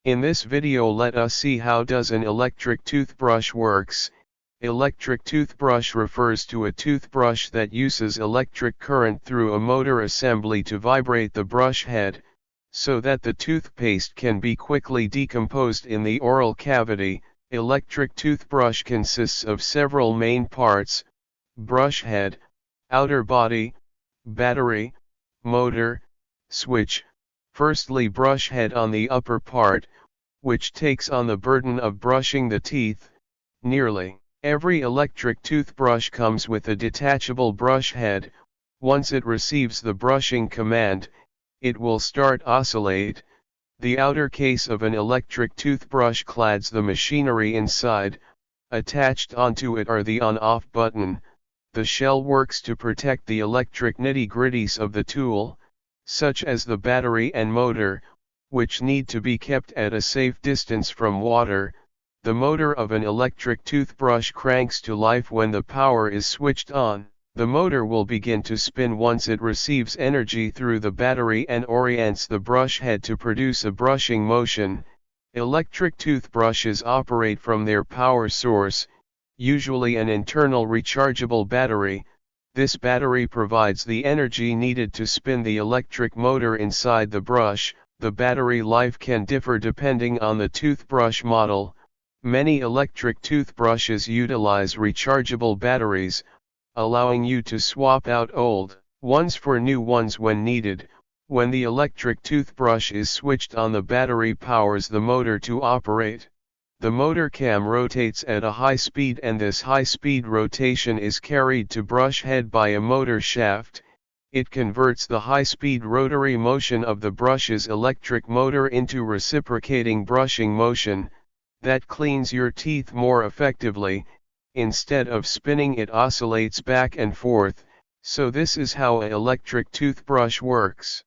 In this video let us see how does an electric toothbrush works. Electric toothbrush refers to a toothbrush that uses electric current through a motor assembly to vibrate the brush head, so that the toothpaste can be quickly decomposed in the oral cavity. Electric toothbrush consists of several main parts: brush head, outer body, battery, motor, switch. Firstly, brush head on the upper part, which takes on the burden of brushing the teeth. Nearly every electric toothbrush comes with a detachable brush head. Once it receives the brushing command, it will start oscillate. The outer case of an electric toothbrush clads the machinery inside. Attached onto it are the on-off button. The shell works to protect the electric nitty-gritties of the tool, such as the battery and motor, which need to be kept at a safe distance from water. The motor of an electric toothbrush cranks to life when the power is switched on. The motor will begin to spin once it receives energy through the battery and orients the brush head to produce a brushing motion. Electric toothbrushes operate from their power source, usually an internal rechargeable battery. This battery provides the energy needed to spin the electric motor inside the brush. The battery life can differ depending on the toothbrush model. Many electric toothbrushes utilize rechargeable batteries, allowing you to swap out old ones for new ones when needed. When the electric toothbrush is switched on, the battery powers the motor to operate. The motor cam rotates at a high speed, and this high-speed rotation is carried to brush head by a motor shaft. It converts the high-speed rotary motion of the brush's electric motor into reciprocating brushing motion, that cleans your teeth more effectively. Instead of spinning, it oscillates back and forth. So this is how an electric toothbrush works.